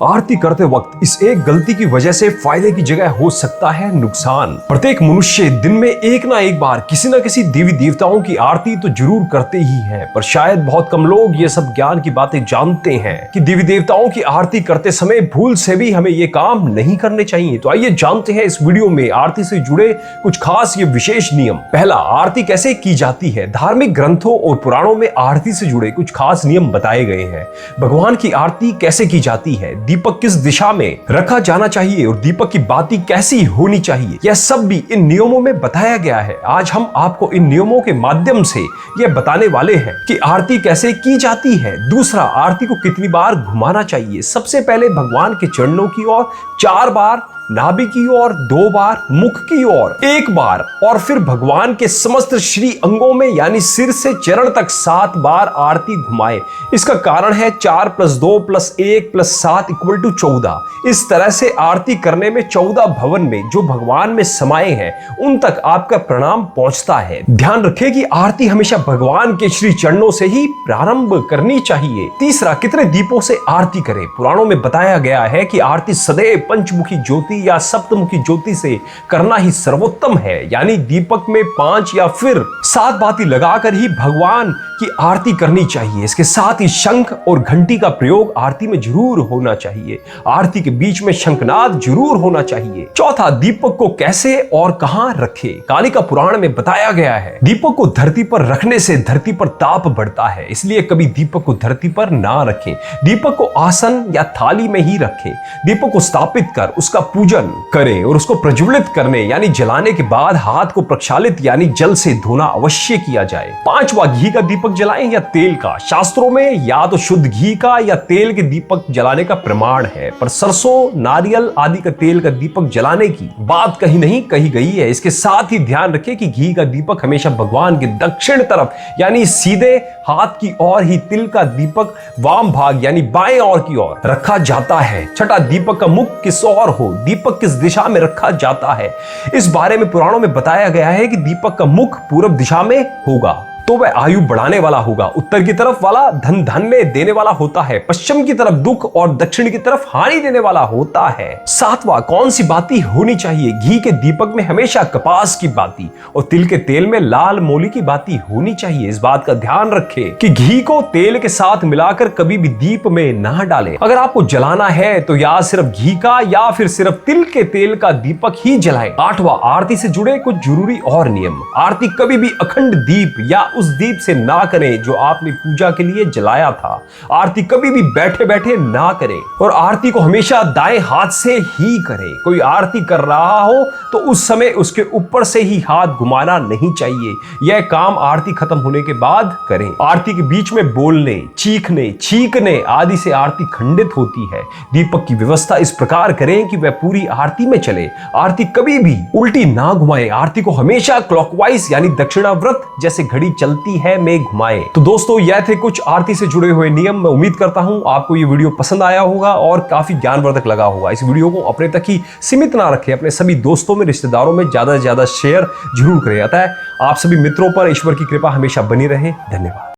आरती करते वक्त इस एक गलती की वजह से फायदे की जगह हो सकता है नुकसान। प्रत्येक मनुष्य दिन में एक ना एक बार किसी न किसी देवी देवताओं की आरती तो जरूर करते ही हैं, पर शायद बहुत कम लोग ये सब ज्ञान की बातें जानते हैं कि देवी देवताओं की आरती करते समय भूल से भी हमें ये काम नहीं करने चाहिए। तो आइए जानते हैं इस वीडियो में आरती से जुड़े कुछ खास ये विशेष नियम। पहला, आरती कैसे की जाती है। धार्मिक ग्रंथों और पुराणों में आरती से जुड़े कुछ खास नियम बताए गए हैं। भगवान की आरती कैसे की जाती है, दीपक किस दिशा में रखा जाना चाहिए और दीपक की बाती कैसी होनी चाहिए, यह सब भी इन नियमों में बताया गया है। आज हम आपको इन नियमों के माध्यम से यह बताने वाले हैं कि आरती कैसे की जाती है। दूसरा, आरती को कितनी बार घुमाना चाहिए। सबसे पहले भगवान के चरणों की ओर 4 बार, नाभि की ओर 2 बार, मुख की ओर 1 बार और फिर भगवान के समस्त श्री अंगों में यानी सिर से चरण तक 7 बार आरती घुमाए। इसका कारण है 4 + 2 + 1 + 7 = 14। इस तरह से आरती करने में 14 भवन में जो भगवान में समाये हैं उन तक आपका प्रणाम पहुंचता है। ध्यान रखें कि आरती हमेशा भगवान के श्री चरणों से ही प्रारंभ करनी चाहिए। तीसरा, कितने दीपों से आरती करें। पुराणों में बताया गया है कि आरती सदैव पंचमुखी ज्योति या सप्तमुखी ज्योति से करना ही सर्वोत्तम है, यानी दीपक में 5 या फिर 7 बाती लगाकर ही भगवान की आरती करनी चाहिए। इसके साथ ही शंख और घंटी का प्रयोग आरती में जरूर होना चाहिए। आरती के बीच में शंखनाद जरूर होना चाहिए। चौथा, दीपक को कैसे और कहां रखें। कालिका पुराण में बताया गया है दीपक को धरती पर रखने से धरती पर ताप बढ़ता है, इसलिए कभी दीपक को धरती पर ना रखें। दीपक को आसन या थाली में ही रखें। दीपक को स्थापित कर उसका पूजन करें और उसको प्रज्वलित करने यानी जलाने के बाद हाथ को प्रक्षालित यानी जल से धोना अवश्य किया जाए। पांचवा, घी का दीपक जलाएं या तेल का। शास्त्रों में या तो शुद्ध घी का या तेल के दीपक जलाने का प्रमाण है, पर सरसों, नारियल आदि का तेल का दीपक जलाने की बात कहीं नहीं कही गई है। इसके साथ ही ध्यान रखें कि घी का दीपक हमेशा भगवान के दक्षिण तरफ यानी सीधे हाथ की ओर ही, तिल का दीपक वाम भाग यानी बाएं ओर की ओर रखा जाता है। छठा, दीपक का मुख किस ओर हो, दीपक किस दिशा में रखा जाता है। इस बारे में पुराणों में बताया गया है कि दीपक का मुख पूर्व दिशा में होगा तो वह आयु बढ़ाने वाला होगा। उत्तर की तरफ वाला धन धान्य देने वाला होता है। पश्चिम की तरफ दुख और दक्षिण की तरफ हानि देने वाला होता है। सातवां, कौन सी बाती होनी चाहिए। घी के दीपक में हमेशा कपास की बाती और तिल के तेल में लाल मोली की बाती होनी चाहिए। इस बात का ध्यान रखें कि घी को तेल के साथ मिलाकर कभी भी दीप में ना डालें। अगर आपको जलाना है तो या सिर्फ घी का या फिर सिर्फ तिल के तेल का दीपक ही जलाएं। आठवां, आरती से जुड़े कुछ जरूरी और नियम। आरती कभी भी अखंड दीप या उस दीप से ना करें जो आपने पूजा के लिए जलाया था। आरती कभी भी बैठे बैठे ना करें और आरती को हमेशा दाएं हाथ से ही करें। कोई आरती कर रहा हो तो उस समय उसके ऊपर से ही हाथ घुमाना नहीं चाहिए। यह काम आरती खत्म होने के बाद करें। आरती के बीच में बोलने, चीखने, छींकने आदि से आरती खंडित होती है। दीपक की व्यवस्था इस प्रकार करें कि वह पूरी आरती में चले। आरती कभी भी उल्टी ना घुमाएं। आरती को हमेशा क्लॉकवाइज यानी दक्षिणाव्रत जैसे घड़ी चलती है में घुमाएं। तो दोस्तों, यह थे कुछ आरती से जुड़े हुए नियम। मैं उम्मीद करता हूं आपको ये वीडियो पसंद आया होगा और काफी ज्ञानवर्धक लगा होगा। इस वीडियो को अपने तक ही सीमित ना रखें, अपने सभी दोस्तों में, रिश्तेदारों में ज्यादा से ज्यादा शेयर जरूर करें। अतः आप सभी मित्रों पर ईश्वर की कृपा हमेशा बनी रहे। धन्यवाद।